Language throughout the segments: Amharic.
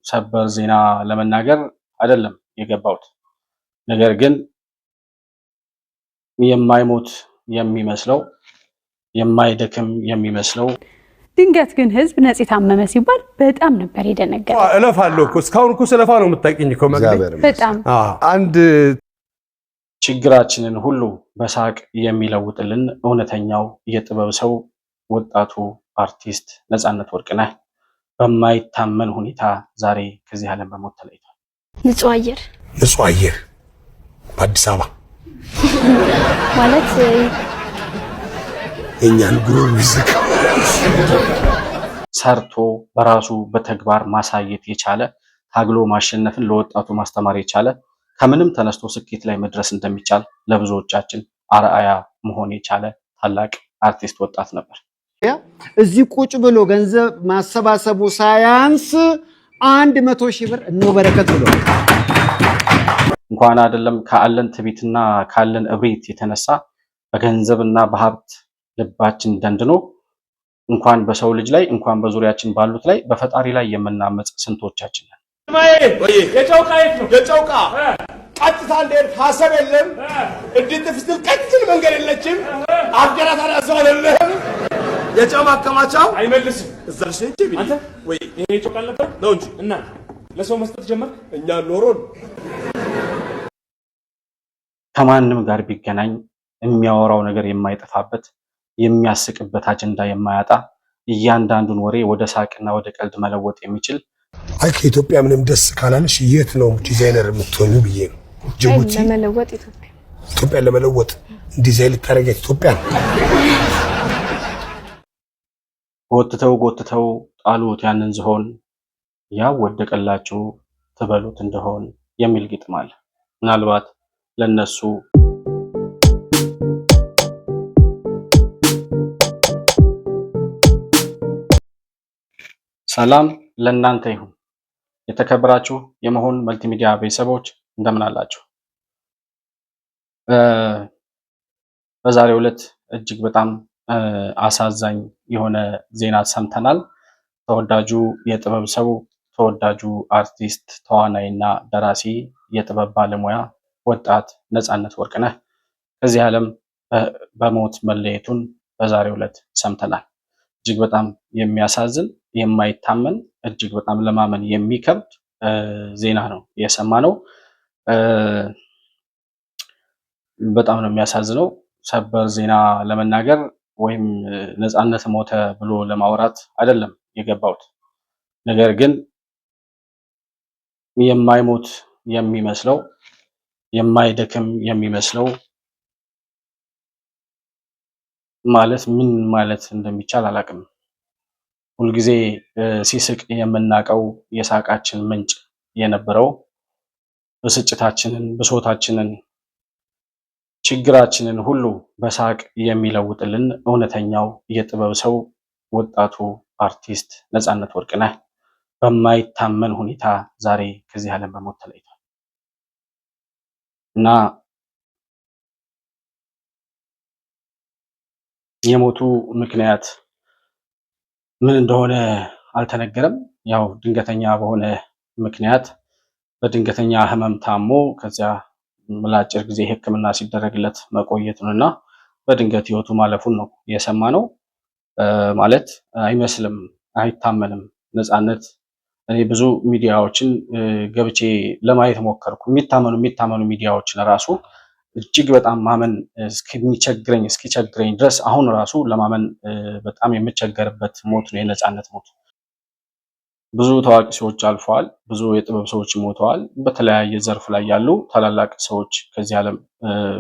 ሰበር ዜና ለመናገር አይደለም የገባሁት። ነገር ግን የማይሞት የሚመስለው የማይደክም የሚመስለው ድንገት ግን ህዝብ ነጽ ታመመ ሲባል በጣም ነበር የደነገጠው። እለፋለሁ እኮ እስካሁን እኮ ስለፋ ነው የምታውቂኝ እኮ መግቢያ በጣም አንድ ችግራችንን ሁሉ በሳቅ የሚለውጥልን እውነተኛው የጥበብ ሰው ወጣቱ አርቲስት ነፃነት ወርቅነህ በማይታመን ሁኔታ ዛሬ ከዚህ ዓለም በሞት ተለይቷል። ንጹህ አየር በአዲስ አበባ ማለት እኛን ጉሮሮ ይዝቅ ሰርቶ በራሱ በተግባር ማሳየት የቻለ ታግሎ ማሸነፍን ለወጣቱ ማስተማር የቻለ ከምንም ተነስቶ ስኬት ላይ መድረስ እንደሚቻል ለብዙዎቻችን አርአያ መሆን የቻለ ታላቅ አርቲስት ወጣት ነበር። እዚህ ቁጭ ብሎ ገንዘብ ማሰባሰቡ ሳያንስ 100,000 ብር ነው በረከት ብሎ እንኳን አይደለም ካለን ትቢትና ካለን እብሪት የተነሳ በገንዘብና በሀብት ልባችን ደንድኖ እንኳን በሰው ልጅ ላይ እንኳን በዙሪያችን ባሉት ላይ በፈጣሪ ላይ የምናመጽ ስንቶቻችን ነን። የጨውቃ ቀጥታ እንደሄድ ሐሳብ የለም እንድትፍስል ቀጥል መንገድ የለችም አፍጀራ ታዳሰው አይደለም የጨው ማከማቻው አይመልስም እዛልሽ እንጂ ቢል አንተ ወይ ይሄ ጨው ነበር ነው እንጂ እና ለሰው መስጠት ጀመር እኛ ኖሮን ከማንም ጋር ቢገናኝ የሚያወራው ነገር የማይጠፋበት የሚያስቅበት አጀንዳ የማያጣ እያንዳንዱን ወሬ ወደ ሳቅና ወደ ቀልድ መለወጥ የሚችል አይ ከኢትዮጵያ ምንም ደስ ካላለሽ የት ነው ዲዛይነር የምትሆኙ ብዬ ነው ጅቡቲ ለመለወጥ ኢትዮጵያ ለመለወጥ ዲዛይን ልታረጋት ኢትዮጵያ ጎትተው ጣሉት ያንን ዝሆን ያው ወደቀላችሁ ትበሉት እንደሆን የሚል ግጥም አለ። ምናልባት ለነሱ ሰላም ለእናንተ ይሁን። የተከበራችሁ የመሆን መልቲሚዲያ ቤተሰቦች እንደምን አላችሁ? በዛሬው ዕለት እጅግ በጣም አሳዛኝ የሆነ ዜና ሰምተናል። ተወዳጁ የጥበብ ሰው ተወዳጁ አርቲስት ተዋናይና ደራሲ የጥበብ ባለሙያ ወጣት ነፃነት ወርቅነህ ከዚህ ዓለም በሞት መለየቱን በዛሬው ዕለት ሰምተናል። እጅግ በጣም የሚያሳዝን የማይታመን እጅግ በጣም ለማመን የሚከብድ ዜና ነው የሰማነው። በጣም ነው የሚያሳዝነው። ሰበር ዜና ለመናገር ወይም ነፃነት ሞተ ብሎ ለማውራት አይደለም የገባሁት። ነገር ግን የማይሞት የሚመስለው የማይደክም የሚመስለው ማለት ምን ማለት እንደሚቻል አላውቅም። ሁልጊዜ ሲስቅ የምናውቀው የሳቃችን ምንጭ የነበረው ብስጭታችንን፣ ብሶታችንን፣ ችግራችንን ሁሉ በሳቅ የሚለውጥልን እውነተኛው የጥበብ ሰው ወጣቱ አርቲስት ነፃነት ወርቅነህ በማይታመን ሁኔታ ዛሬ ከዚህ ዓለም በሞት ተለይቷል እና የሞቱ ምክንያት ምን እንደሆነ አልተነገረም። ያው ድንገተኛ በሆነ ምክንያት በድንገተኛ ህመም ታሞ ከዚያ ለአጭር ጊዜ ሕክምና ሲደረግለት መቆየቱንና በድንገት ህይወቱ ማለፉን ነው የሰማነው። ማለት አይመስልም፣ አይታመንም። ነፃነት እኔ ብዙ ሚዲያዎችን ገብቼ ለማየት ሞከርኩ። የሚታመኑ ሚዲያዎችን ራሱ እጅግ በጣም ማመን እስኪቸግረኝ ድረስ አሁን ራሱ ለማመን በጣም የምቸገርበት ሞት ነው የነፃነት ሞት። ብዙ ታዋቂ ሰዎች አልፈዋል። ብዙ የጥበብ ሰዎች ሞተዋል። በተለያየ ዘርፍ ላይ ያሉ ታላላቅ ሰዎች ከዚህ ዓለም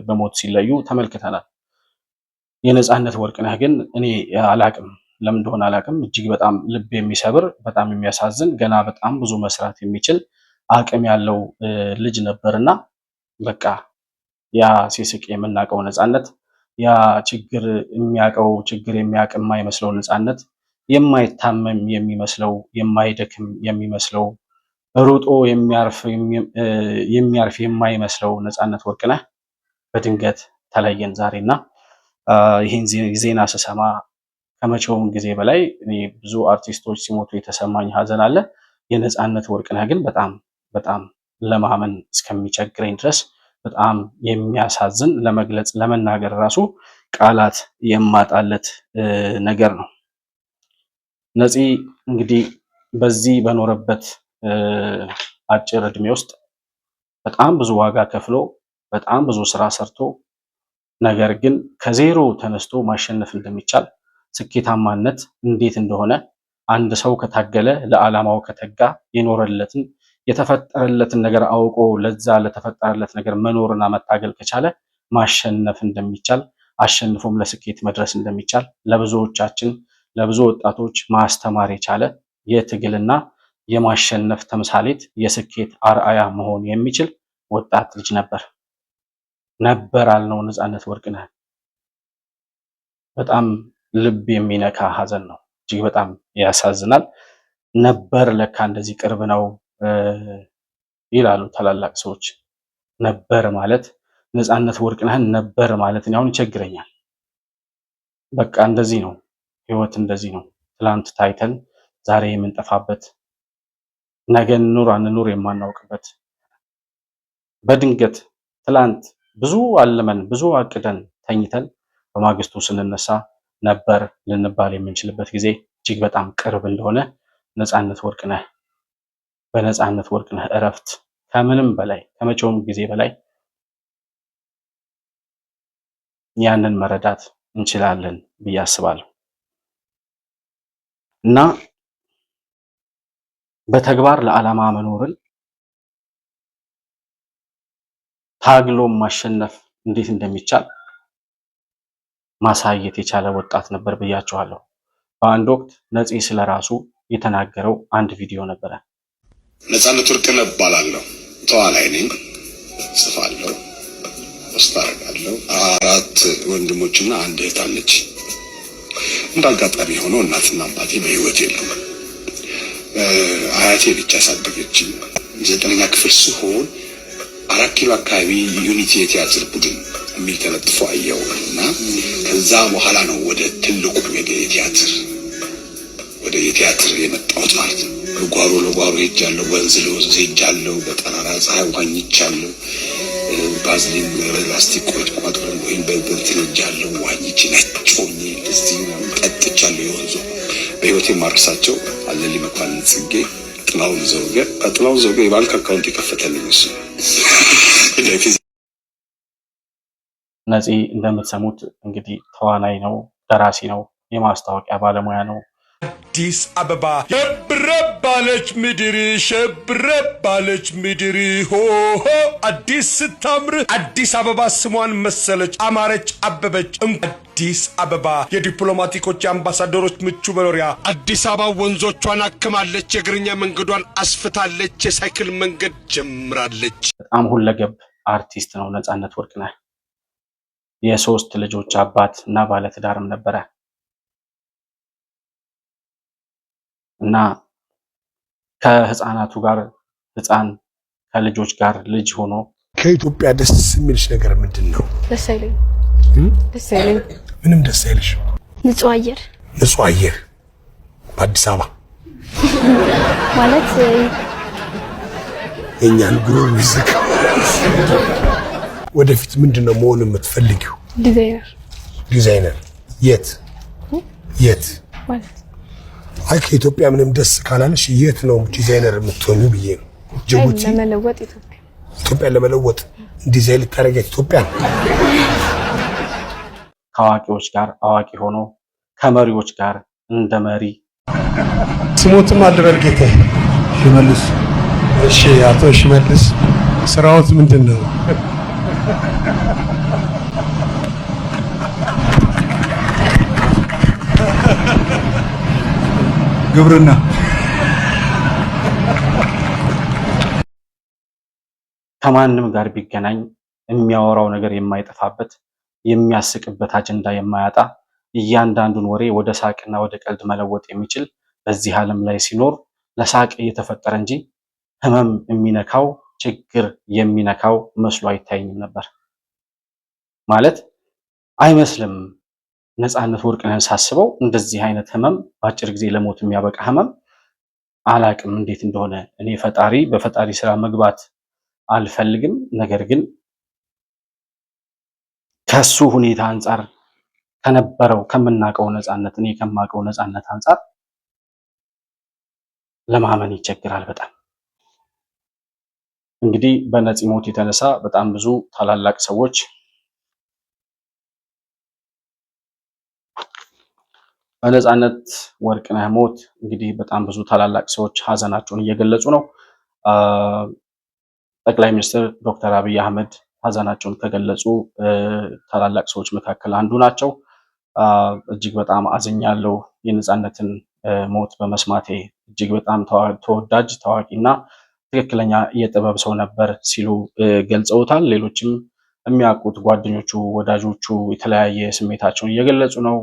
በሞት ሲለዩ ተመልክተናል። የነፃነት ወርቅነህ ግን እኔ አላቅም፣ ለምን እንደሆነ አላቅም፣ እጅግ በጣም ልብ የሚሰብር በጣም የሚያሳዝን ገና በጣም ብዙ መስራት የሚችል አቅም ያለው ልጅ ነበርና በቃ ያ ሲስቅ የምናውቀው ነፃነት፣ ያ ችግር የሚያውቅ የማይመስለው ነፃነት፣ የማይታመም የሚመስለው የማይደክም የሚመስለው ሩጦ የሚያርፍ የማይመስለው ነፃነት ወርቅነህ በድንገት ተለየን ዛሬና ይህን ዜና ስሰማ ከመቼውም ጊዜ በላይ ብዙ አርቲስቶች ሲሞቱ የተሰማኝ ሀዘን አለ። የነጻነት ወርቅነህ ግን በጣም ለማመን እስከሚቸግረኝ ድረስ በጣም የሚያሳዝን ለመግለጽ ለመናገር ራሱ ቃላት የማጣለት ነገር ነው። ነፂ እንግዲህ በዚህ በኖረበት አጭር እድሜ ውስጥ በጣም ብዙ ዋጋ ከፍሎ በጣም ብዙ ስራ ሰርቶ ነገር ግን ከዜሮ ተነስቶ ማሸነፍ እንደሚቻል ስኬታማነት እንዴት እንደሆነ አንድ ሰው ከታገለ ለዓላማው ከተጋ የኖረለትን የተፈጠረለትን ነገር አውቆ ለዛ ለተፈጠረለት ነገር መኖርና መታገል ከቻለ ማሸነፍ እንደሚቻል አሸንፎም ለስኬት መድረስ እንደሚቻል ለብዙዎቻችን ለብዙ ወጣቶች ማስተማር የቻለ የትግልና የማሸነፍ ተምሳሌት የስኬት አርአያ መሆን የሚችል ወጣት ልጅ ነበር አልነው ነጻነት ወርቅነህ። በጣም ልብ የሚነካ ሀዘን ነው። እጅግ በጣም ያሳዝናል። ነበር ለካ እንደዚህ ቅርብ ነው ይላሉ ታላላቅ ሰዎች። ነበር ማለት ነጻነት ወርቅነህን ነበር ማለት አሁን ይቸግረኛል። በቃ እንደዚህ ነው ህይወት፣ እንደዚህ ነው። ትላንት ታይተን ዛሬ የምንጠፋበት ነገ ኑር አንኑር የማናውቅበት በድንገት ትላንት ብዙ አልመን ብዙ አቅደን ተኝተን በማግስቱ ስንነሳ ነበር ልንባል የምንችልበት ጊዜ እጅግ በጣም ቅርብ እንደሆነ ነጻነት ወርቅነህ በነጻነት ወርቅነህ እረፍት ከምንም በላይ ከመቼውም ጊዜ በላይ ያንን መረዳት እንችላለን ብዬ አስባለሁ። እና በተግባር ለዓላማ መኖርን ታግሎ ማሸነፍ እንዴት እንደሚቻል ማሳየት የቻለ ወጣት ነበር ብያችኋለሁ። በአንድ ወቅት ነፂ ስለራሱ የተናገረው አንድ ቪዲዮ ነበረ። ነጻነት ወርቅነህ እባላለሁ። ተዋናይ ነኝ፣ ጽፋለሁ፣ ፖስት አደርጋለሁ። 4 ወንድሞችና 1 እህት አለች። እንደ አጋጣሚ ሆኖ እናትና አባቴ በህይወት የሉም። አያቴ ብቻ ያሳደገችኝ። 9ኛ ክፍል ስሆን 4 ኪሎ አካባቢ ዩኒቲ የቲያትር ቡድን የሚል ተለጥፎ አየሁ እና ከዛ በኋላ ነው ወደ ትልቁ ወደ የቲያትር የመጣሁት ማለት ነው። ጓሮ ለጓሮ ሄጃለሁ፣ ወንዝ ለወንዝ ሄጃለሁ፣ በጠራራ ፀሐይ ዋኝቻለሁ፣ ባዝሊን ላስቲኮች ቋጥረን ወይም በእንትን ሄጃለሁ፣ ዋኝቼ ነጭ ሆኜ እስቲ ጠጥቻለሁ። የወንዙ በህይወቴ የማርሳቸው አለሊ መኳንን ጽጌ፣ ጥላሁን ዘውገ የባንክ አካውንት የከፈተልኝ እሱ። ነፂ እንደምትሰሙት እንግዲህ ተዋናይ ነው፣ ደራሲ ነው፣ የማስታወቂያ ባለሙያ ነው። አዲስ አበባ ሸብረባለች ምድር ሆሆ አዲስ ስታምር አዲስ አበባ ስሟን መሰለች፣ አማረች፣ አበበች። አዲስ አበባ የዲፕሎማቲኮች የአምባሳደሮች ምቹ መኖሪያ። አዲስ አበባ ወንዞቿን አክማለች፣ የእግረኛ መንገዷን አስፍታለች፣ የሳይክል መንገድ ጀምራለች። በጣም ሁለገብ አርቲስት ነው ነጻነት ወርቅነህ። የ3 ልጆች አባት እና ባለትዳርም ነበረ እና ከህፃናቱ ጋር ህፃን ከልጆች ጋር ልጅ ሆኖ ከኢትዮጵያ ደስ የሚልሽ ነገር ምንድን ነው? ደስ አይለኝ። ምንም ደስ አይልሽ? ንጹህ አየር በአዲስ አበባ ማለት የኛን ጉሮሮ ይዝቅ። ወደፊት ምንድነው መሆን የምትፈልጊው? ዲዛይነር። የት ማለት አይ ከኢትዮጵያ ምንም ደስ ካላለሽ የት ነው ዲዛይነር የምትሆኑ ብዬ ነው። ጅቡቲ ለመለወጥ ኢትዮጵያ ለመለወጥ ዲዛይን ልታረጋት ኢትዮጵያ። ከአዋቂዎች ጋር አዋቂ ሆኖ ከመሪዎች ጋር እንደ መሪ። ስሞትም አልበል ጌታዬ። ሽመልስ። እሺ አቶ ሽመልስ ስራዎት ምንድን ነው? ግብርና። ከማንም ጋር ቢገናኝ የሚያወራው ነገር የማይጠፋበት የሚያስቅበት አጀንዳ የማያጣ እያንዳንዱን ወሬ ወደ ሳቅና ወደ ቀልድ መለወጥ የሚችል በዚህ ዓለም ላይ ሲኖር ለሳቅ እየተፈጠረ እንጂ ህመም የሚነካው ችግር የሚነካው መስሎ አይታየኝም ነበር። ማለት አይመስልም። ነጻነት ወርቅነህን ሳስበው እንደዚህ አይነት ህመም በአጭር ጊዜ ለሞት የሚያበቃ ህመም አላቅም እንዴት እንደሆነ እኔ በፈጣሪ ስራ መግባት አልፈልግም። ነገር ግን ከሱ ሁኔታ አንፃር ከነበረው ከምናቀው ነፃነት እኔ ከማቀው ነፃነት አንፃር ለማመን ይቸግራል በጣም። እንግዲህ በነፂ ሞት የተነሳ በጣም ብዙ ታላላቅ ሰዎች በነፃነት ወርቅነህ ሞት እንግዲህ በጣም ብዙ ታላላቅ ሰዎች ሀዘናቸውን እየገለጹ ነው። ጠቅላይ ሚኒስትር ዶክተር አብይ አህመድ ሀዘናቸውን ከገለጹ ታላላቅ ሰዎች መካከል አንዱ ናቸው። እጅግ በጣም አዝኛለሁ የነፃነትን ሞት በመስማቴ እጅግ በጣም ተወዳጅ ታዋቂና ትክክለኛ የጥበብ ሰው ነበር ሲሉ ገልጸውታል። ሌሎችም የሚያውቁት ጓደኞቹ፣ ወዳጆቹ የተለያየ ስሜታቸውን እየገለጹ ነው።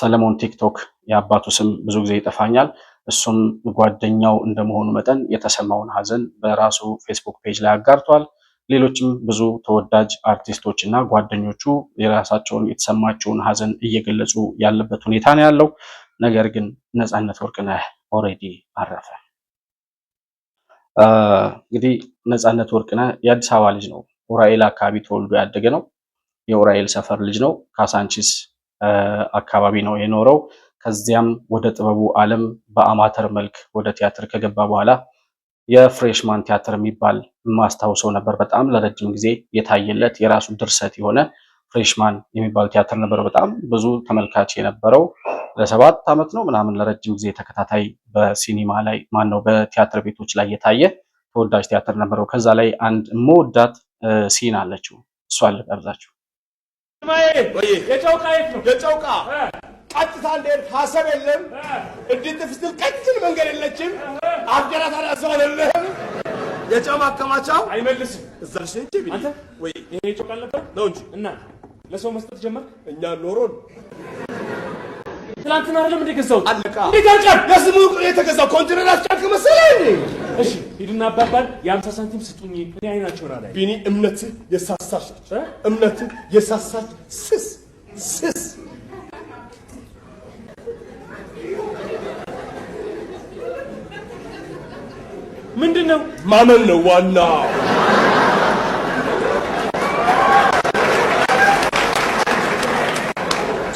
ሰለሞን ቲክቶክ የአባቱ ስም ብዙ ጊዜ ይጠፋኛል። እሱም ጓደኛው እንደመሆኑ መጠን የተሰማውን ሀዘን በራሱ ፌስቡክ ፔጅ ላይ አጋርቷል። ሌሎችም ብዙ ተወዳጅ አርቲስቶች እና ጓደኞቹ የራሳቸውን የተሰማቸውን ሀዘን እየገለጹ ያለበት ሁኔታ ነው ያለው። ነገር ግን ነፃነት ወርቅነህ ኦልሬዲ አረፈ። እንግዲህ ነፃነት ወርቅነህ የአዲስ አበባ ልጅ ነው። ኡራኤል አካባቢ ተወልዶ ያደገ ነው። የኡራኤል ሰፈር ልጅ ነው። ካሳንቺስ አካባቢ ነው የኖረው። ከዚያም ወደ ጥበቡ ዓለም በአማተር መልክ ወደ ቲያትር ከገባ በኋላ የፍሬሽማን ቲያትር የሚባል ማስታውሰው ነበር። በጣም ለረጅም ጊዜ የታየለት የራሱ ድርሰት የሆነ ፍሬሽማን የሚባል ቲያትር ነበር። በጣም ብዙ ተመልካች የነበረው ለ7 ዓመት ነው ምናምን ለረጅም ጊዜ ተከታታይ በሲኒማ ላይ በቲያትር ቤቶች ላይ የታየ ተወዳጅ ቲያትር ነበረው። ከዛ ላይ አንድ መወዳት ሲን አለችው። እሷን ልጋብዛችሁ። የጨውቃ የት ነው? የጨውቃ ቀጥታ እንዴት ሀሳብ የለም። እንዴት ፍስትል ቀጥል መንገድ የለችም። አፍጀራ ታዲያ ሰው አይደለም። የጨው ማከማቻው አይመልስም። እዛ ልሽ እንጂ ቢኒ አንተ ወይ ይሄ ጨውቃ ነበር ነው እንጂ እና ለሰው መስጠት ጀመር። እኛ ኖሮን ትላንትና አይደለም እንዴ ገዛው? አለቃ እንዴት ያልቃል? ለስሙ የተገዛው ኮንትኔር አስጫክ መሰለኝ። እሺ ሂድና አባባል የ50 ሳንቲም ስጡኝ እኔ አይናቸው ላይ ቢኒ እምነት የሳሳች እምነት የሳሳች ስስ ምንድነው? ማመን ነው ዋና።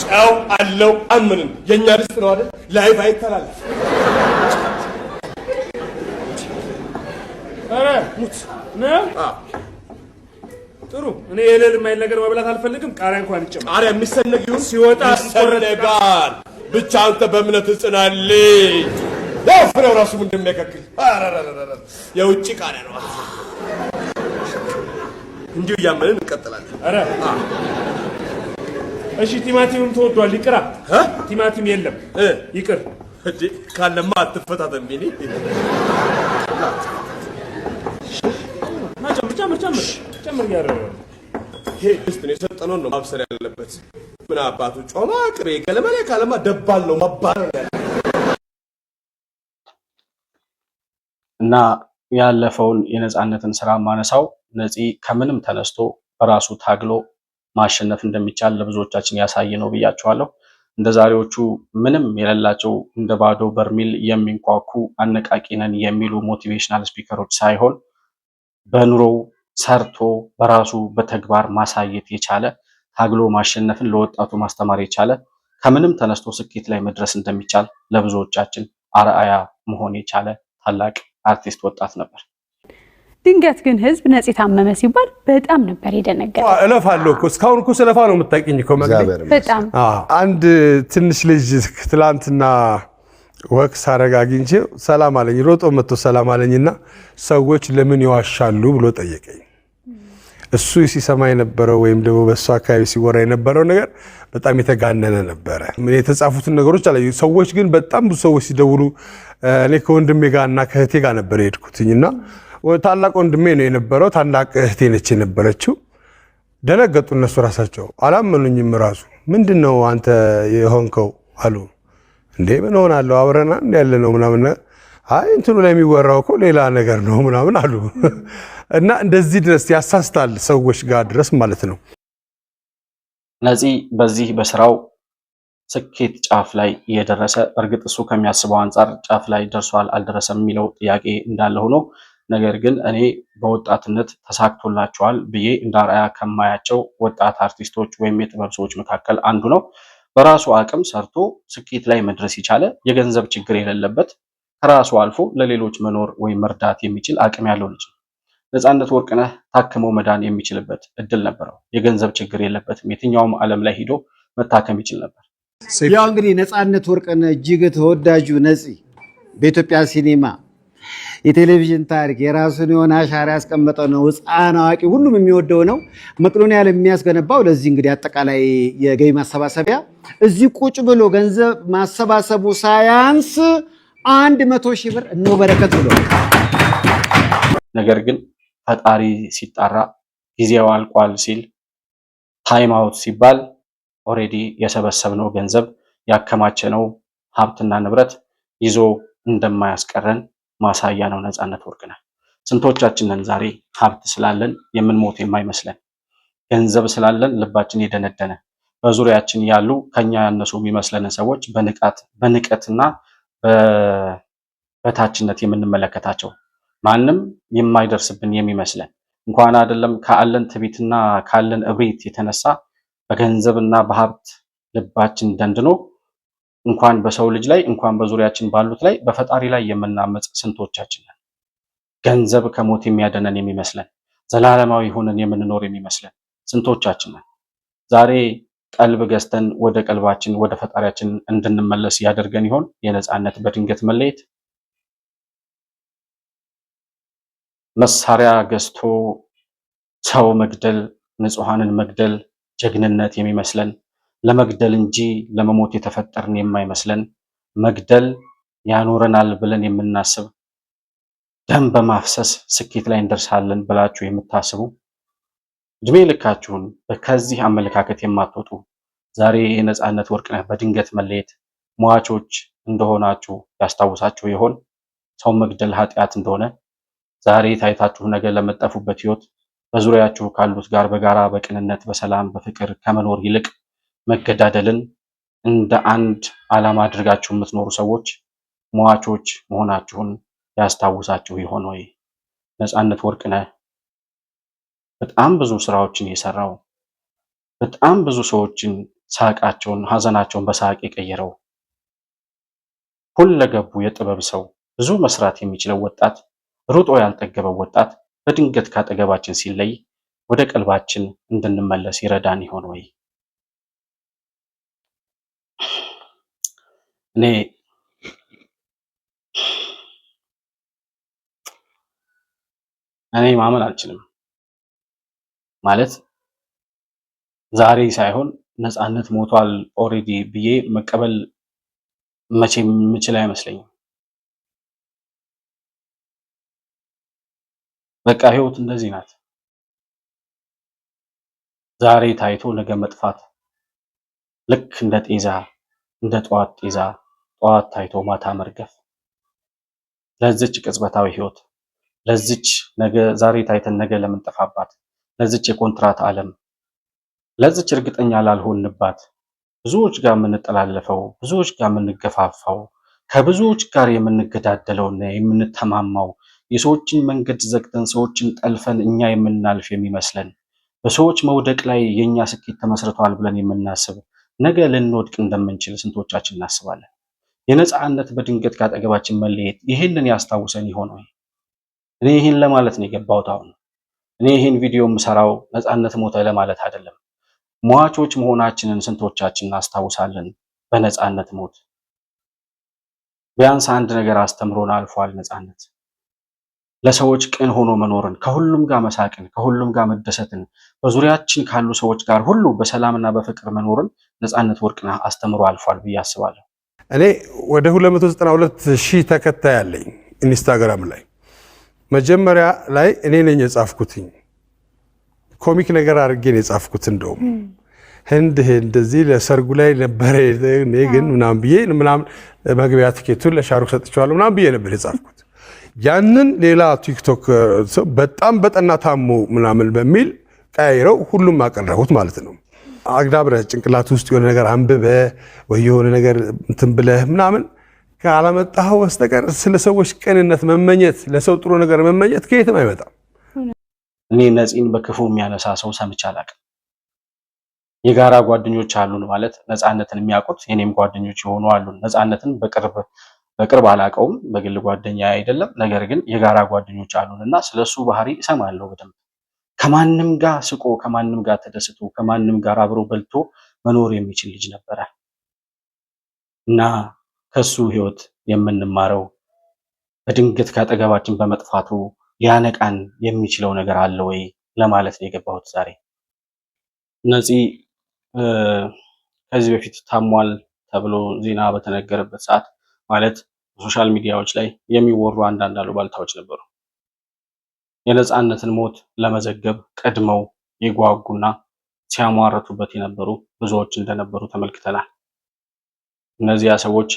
ጨው አለው አምንን የኛ ልስጥ ነው አይደል? ላይፍ አይተላለፍ። አረ ሙት ነው። ጥሩ እኔ የሌል የማይል ነገር መብላት አልፈልግም። ቃሪያ እንኳን ይጨምር። ቃሪያ የሚሰነግ ይሁን ሲወጣ ይሰነጋል። ብቻ አንተ በእምነት ጽናልኝ። ፍሬው ራሱ ምንድን የሚያከክል የውጭ ቃሪያ ነው። እንዲሁ እያመንን እንቀጥላለን። አረ እሺ ቲማቲምም ተወዷል። ይቅራ ቲማቲም የለም ይቅር። እንዴ ካለማ አትፈታተን ቢኒ። ጨምር ያረረ ይሄ ድስት ነው የሰጠነውን ነው ማብሰል ያለበት። ምን አባቱ ጮማ ቅቤ ገለመሌ ካለማ ደባል ነው ማባረር ያለ እና ያለፈውን የነፃነትን ስራ ማነሳው ነፂ ከምንም ተነስቶ በራሱ ታግሎ ማሸነፍ እንደሚቻል ለብዙዎቻችን ያሳየ ነው ብያቸዋለሁ። እንደ ዛሬዎቹ ምንም የሌላቸው እንደ ባዶ በርሚል የሚንኳኩ አነቃቂ ነን የሚሉ ሞቲቬሽናል ስፒከሮች ሳይሆን በኑሮው ሰርቶ በራሱ በተግባር ማሳየት የቻለ ታግሎ ማሸነፍን ለወጣቱ ማስተማር የቻለ ከምንም ተነስቶ ስኬት ላይ መድረስ እንደሚቻል ለብዙዎቻችን አርአያ መሆን የቻለ ታላቅ አርቲስት ወጣት ነበር። ድንገት ግን ህዝብ ነፂ ታመመ ሲባል በጣም ነበር የደነገጠው። እለፋለሁ እኮ እስካሁን እኮ ስለፋ ነው የምታውቂኝ እኮ መግደል። በጣም አንድ ትንሽ ልጅ ትላንትና ወክ ሳረግ አግኝቼው ሰላም አለኝ። ሮጦ መጥቶ ሰላም አለኝና ሰዎች ለምን ይዋሻሉ ብሎ ጠየቀኝ። እሱ ሲሰማ የነበረው ወይም ደግሞ በሱ አካባቢ ሲወራ የነበረው ነገር በጣም የተጋነነ ነበረ። ምን የተጻፉትን ነገሮች አለ። ሰዎች ግን በጣም ብዙ ሰዎች ሲደውሉ እኔ ከወንድሜ ጋር እና ከእህቴ ጋር ነበር የሄድኩትኝና ታላቅ ወንድሜ ነው የነበረው፣ ታላቅ እህቴ ነች የነበረችው። ደነገጡ እነሱ ራሳቸው አላመኑኝም። ራሱ ምንድነው አንተ የሆንከው አሉ። እንዴ ምን ሆናለሁ አብረና ያለ ነው ምናምን። አይ እንትኑ ላይ የሚወራው እኮ ሌላ ነገር ነው ምናምን አሉ። እና እንደዚህ ድረስ ያሳስታል ሰዎች ጋር ድረስ ማለት ነው። ነፂ በዚህ በስራው ስኬት ጫፍ ላይ እየደረሰ በእርግጥ እሱ ከሚያስበው አንጻር ጫፍ ላይ ደርሷል አልደረሰም የሚለው ጥያቄ እንዳለ ሆኖ ነገር ግን እኔ በወጣትነት ተሳክቶላቸዋል ብዬ እንደ አርአያ ከማያቸው ወጣት አርቲስቶች ወይም የጥበብ ሰዎች መካከል አንዱ ነው። በራሱ አቅም ሰርቶ ስኬት ላይ መድረስ የቻለ የገንዘብ ችግር የሌለበት ከራሱ አልፎ ለሌሎች መኖር ወይም መርዳት የሚችል አቅም ያለው ልጅ ነው። ነፃነት ወርቅነህ ታክሞ መዳን የሚችልበት እድል ነበረው። የገንዘብ ችግር የለበትም። የትኛውም ዓለም ላይ ሂዶ መታከም ይችል ነበር። ያው እንግዲህ ነፃነት ወርቅነህ እጅግ ተወዳጁ ነፂ በኢትዮጵያ ሲኒማ የቴሌቪዥን ታሪክ የራሱን የሆነ አሻራ ያስቀመጠ ነው። ሕፃን አዋቂ ሁሉም የሚወደው ነው። መቄዶንያ የሚያስገነባው ለዚህ እንግዲህ አጠቃላይ የገቢ ማሰባሰቢያ እዚህ ቁጭ ብሎ ገንዘብ ማሰባሰቡ ሳያንስ 100,000 ብር እነሆ በረከት ብሏል። ነገር ግን ፈጣሪ ሲጣራ ጊዜው አልቋል ሲል ታይም አውት ሲባል ኦሬዲ የሰበሰብነው ገንዘብ ያከማቸነው ሀብትና ንብረት ይዞ እንደማያስቀረን ማሳያ ነው ነፃነት ወርቅነህ። ስንቶቻችንን ዛሬ ሀብት ስላለን የምንሞት የማይመስለን፣ ገንዘብ ስላለን ልባችን የደነደነ፣ በዙሪያችን ያሉ ከኛ ያነሱ የሚመስለን ሰዎች በንቀትና በታችነት የምንመለከታቸው፣ ማንም የማይደርስብን የሚመስለን እንኳን አይደለም ካለን ትዕቢትና ካለን እብሪት የተነሳ በገንዘብና በሀብት ልባችን ደንድኖ እንኳን በሰው ልጅ ላይ እንኳን በዙሪያችን ባሉት ላይ በፈጣሪ ላይ የምናመጽ ስንቶቻችን ነን? ገንዘብ ከሞት የሚያደነን የሚመስለን፣ ዘላለማዊ ሆነን የምንኖር የሚመስለን ስንቶቻችን ነን? ዛሬ ቀልብ ገዝተን ወደ ቀልባችን ወደ ፈጣሪያችን እንድንመለስ ያደርገን ይሆን የነፃነት በድንገት መለየት? መሳሪያ ገዝቶ ሰው መግደል፣ ንጹሐንን መግደል ጀግንነት የሚመስለን፣ ለመግደል እንጂ ለመሞት የተፈጠርን የማይመስለን፣ መግደል ያኖረናል ብለን የምናስብ፣ ደም በማፍሰስ ስኬት ላይ እንደርሳለን ብላችሁ የምታስቡ፣ እድሜ ልካችሁን ከዚህ አመለካከት የማትወጡ ዛሬ የነፃነት ወርቅነህ በድንገት መለየት ሟቾች እንደሆናችሁ ያስታውሳችሁ ይሆን? ሰው መግደል ኃጢአት እንደሆነ ዛሬ ታይታችሁ ነገ ለመጠፉበት ህይወት በዙሪያችሁ ካሉት ጋር በጋራ በቅንነት በሰላም በፍቅር ከመኖር ይልቅ መገዳደልን እንደ አንድ ዓላማ አድርጋችሁ የምትኖሩ ሰዎች ሟቾች መሆናችሁን ያስታውሳችሁ ይሆን ወይ? ነፃነት ወርቅነህ በጣም ብዙ ስራዎችን የሰራው፣ በጣም ብዙ ሰዎችን ሳቃቸውን ሀዘናቸውን በሳቅ የቀየረው ሁለገቡ የጥበብ ሰው፣ ብዙ መስራት የሚችለው ወጣት፣ ሩጦ ያልጠገበው ወጣት በድንገት ካጠገባችን ሲለይ ወደ ቀልባችን እንድንመለስ ይረዳን ይሆን ወይ? እኔ ማመን አልችልም። ማለት ዛሬ ሳይሆን ነፃነት ሞቷል ኦሬዲ ብዬ መቀበል መቼም የምችል አይመስለኝም። በቃ ህይወት እንደዚህ ናት። ዛሬ ታይቶ ነገ መጥፋት፣ ልክ እንደ ጤዛ እንደ ጠዋት ጤዛ ጠዋት ታይቶ ማታ መርገፍ። ለዚች ቅጽበታዊ ህይወት፣ ለዚች ነገ ዛሬ ታይተን ነገ ለምንጠፋባት፣ ለዚች የኮንትራት ዓለም፣ ለዚች እርግጠኛ ላልሆንባት ብዙዎች ጋር የምንጠላለፈው፣ ብዙዎች ጋር የምንገፋፋው፣ ከብዙዎች ጋር የምንገዳደለውና የምንተማማው፣ የሰዎችን መንገድ ዘግተን ሰዎችን ጠልፈን እኛ የምናልፍ የሚመስለን፣ በሰዎች መውደቅ ላይ የኛ ስኬት ተመስርቷል ብለን የምናስብ፣ ነገ ልንወድቅ እንደምንችል ስንቶቻችን እናስባለን? የነፃነት በድንገት ካጠገባችን መለየት ይህንን ያስታውሰን ይሆን ወይ? እኔ ይህን ለማለት ነው የገባሁት። አሁን እኔ ይህን ቪዲዮ የምሰራው ነፃነት ሞተ ለማለት አይደለም። ሟቾች መሆናችንን ስንቶቻችን እናስታውሳለን? በነፃነት ሞት ቢያንስ አንድ ነገር አስተምሮን አልፏል። ነፃነት ለሰዎች ቅን ሆኖ መኖርን፣ ከሁሉም ጋር መሳቅን፣ ከሁሉም ጋር መደሰትን፣ በዙሪያችን ካሉ ሰዎች ጋር ሁሉ በሰላምና በፍቅር መኖርን ነፃነት ወርቅነህ አስተምሮ አልፏል ብዬ አስባለሁ። እኔ ወደ 292,000 ተከታይ አለኝ ኢንስታግራም ላይ። መጀመሪያ ላይ እኔ ነኝ የጻፍኩትኝ፣ ኮሚክ ነገር አድርጌ ነው የጻፍኩት። እንደውም ህንድ እንደዚህ ለሰርጉ ላይ ነበረ እኔ ግን ምናምን ብዬ ምናምን መግቢያ ትኬቱን ለሻሩክ ሰጥቼዋለሁ ምናምን ብዬ ነበር የጻፍኩት። ያንን ሌላ ቲክቶክ በጣም በጠና ታሞ ምናምን በሚል ቀያይረው ሁሉም አቀረቡት ማለት ነው። አግዳብረህ ጭንቅላት ውስጥ የሆነ ነገር አንብበህ ወይ የሆነ ነገር እንትን ብለህ ምናምን ካላመጣኸው በስተቀር ስለ ሰዎች ቅንነት መመኘት፣ ለሰው ጥሩ ነገር መመኘት ከየትም አይመጣም። እኔ ነፂን በክፉ የሚያነሳ ሰው ሰምቼ አላውቅም። የጋራ ጓደኞች አሉን ማለት ነፃነትን የሚያውቁት የኔም ጓደኞች የሆኑ አሉን። ነፃነትን በቅርብ አላውቀውም፣ በግል ጓደኛ አይደለም። ነገር ግን የጋራ ጓደኞች አሉንና ስለሱ ባህሪ እሰማለሁ በደንብ። ከማንም ጋር ስቆ፣ ከማንም ጋር ተደስቶ፣ ከማንም ጋር አብሮ በልቶ መኖር የሚችል ልጅ ነበረ እና ከሱ ህይወት የምንማረው በድንገት ካጠገባችን በመጥፋቱ ሊያነቃን የሚችለው ነገር አለ ወይ ለማለት ነው የገባሁት ዛሬ። ነፂ ከዚህ በፊት ታሟል ተብሎ ዜና በተነገረበት ሰዓት ማለት ሶሻል ሚዲያዎች ላይ የሚወሩ አንዳንድ አሉባልታዎች ነበሩ። የነፃነትን ሞት ለመዘገብ ቀድመው የጓጉና ሲያሟረቱበት የነበሩ ብዙዎች እንደነበሩ ተመልክተናል። እነዚያ ሰዎች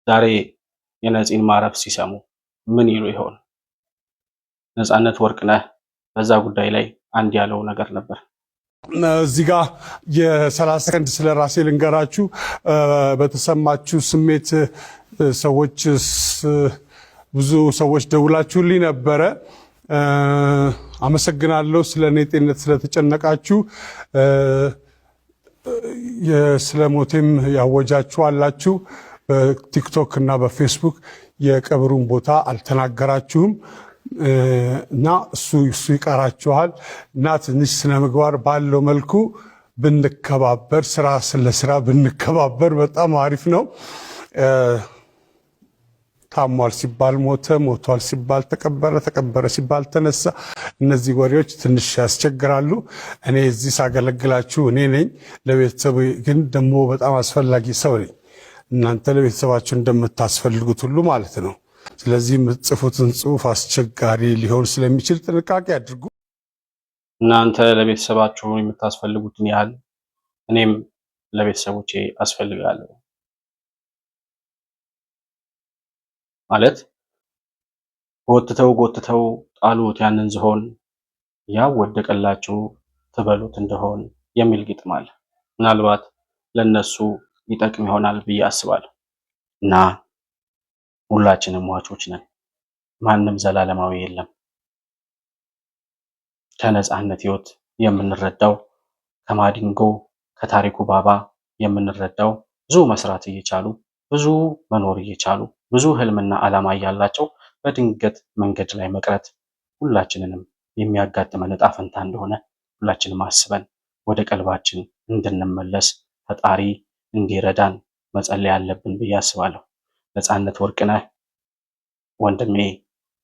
ዛሬ የነፂን ማረፍ ሲሰሙ ምን ይሉ ይሆን? ነፃነት ወርቅነህ በዛ ጉዳይ ላይ አንድ ያለው ነገር ነበር። እዚህ ጋር የ30 ሰከንድ ስለ ራሴ ልንገራችሁ። በተሰማችሁ ስሜት ሰዎች ብዙ ሰዎች ደውላችሁልኝ ነበረ። አመሰግናለሁ። ስለ እኔ ጤንነት ስለተጨነቃችሁ፣ ስለ ሞቴም ያወጃችሁ አላችሁ። በቲክቶክ እና በፌስቡክ የቀብሩን ቦታ አልተናገራችሁም እና እሱ ይቀራችኋል እና ትንሽ ስነ ምግባር ባለው መልኩ ብንከባበር፣ ስራ ስለ ስራ ብንከባበር በጣም አሪፍ ነው። ታሟል ሲባል ሞተ፣ ሞቷል ሲባል ተቀበረ፣ ተቀበረ ሲባል ተነሳ። እነዚህ ወሬዎች ትንሽ ያስቸግራሉ። እኔ እዚህ ሳገለግላችሁ እኔ ነኝ፣ ለቤተሰብ ግን ደግሞ በጣም አስፈላጊ ሰው ነኝ። እናንተ ለቤተሰባችሁ እንደምታስፈልጉት ሁሉ ማለት ነው። ስለዚህ የምትጽፉትን ጽሑፍ አስቸጋሪ ሊሆን ስለሚችል ጥንቃቄ አድርጉ። እናንተ ለቤተሰባችሁ የምታስፈልጉትን ያህል እኔም ለቤተሰቦቼ አስፈልጋለሁ። ማለት ጎትተው ጣሉት ያንን ዝሆን፣ ያው ወደቀላችሁ ትበሉት እንደሆን የሚል ግጥም አለ። ምናልባት ለነሱ ይጠቅም ይሆናል ብዬ አስባለሁ። እና ሁላችንም ሟቾች ነን። ማንም ዘላለማዊ የለም። ከነፃነት ህይወት የምንረዳው ከማዲንጎ ከታሪኩ ባባ የምንረዳው ብዙ መስራት እየቻሉ ብዙ መኖር እየቻሉ ብዙ ህልምና ዓላማ እያላቸው በድንገት መንገድ ላይ መቅረት ሁላችንንም የሚያጋጥመን ዕጣ ፈንታ እንደሆነ ሁላችንም አስበን ወደ ቀልባችን እንድንመለስ ፈጣሪ እንዲረዳን መጸለይ ያለብን ብዬ አስባለሁ። ነፃነት ወርቅነህ ወንድሜ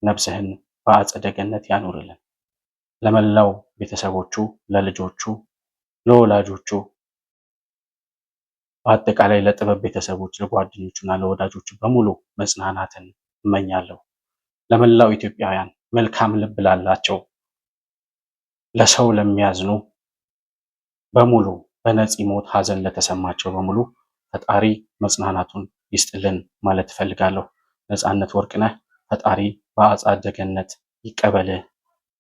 ነፍስህን በአጸደ ገነት ያኑርልን። ለመላው ቤተሰቦቹ፣ ለልጆቹ፣ ለወላጆቹ፣ በአጠቃላይ ለጥበብ ቤተሰቦች፣ ለጓደኞቹና ለወዳጆቹ በሙሉ መጽናናትን እመኛለሁ። ለመላው ኢትዮጵያውያን መልካም ልብ ላላቸው፣ ለሰው ለሚያዝኑ በሙሉ በነፂ ሞት ሐዘን ለተሰማቸው በሙሉ ፈጣሪ መጽናናቱን ይስጥልን ማለት እፈልጋለሁ። ነፃነት ወርቅነህ ፈጣሪ በአጸደ ገነት ይቀበልህ፣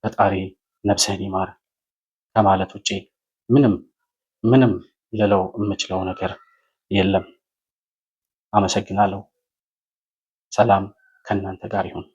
ፈጣሪ ነፍስህን ይማር ከማለት ውጪ ምንም ልለው የምችለው ነገር የለም። አመሰግናለሁ። ሰላም ከእናንተ ጋር ይሁን።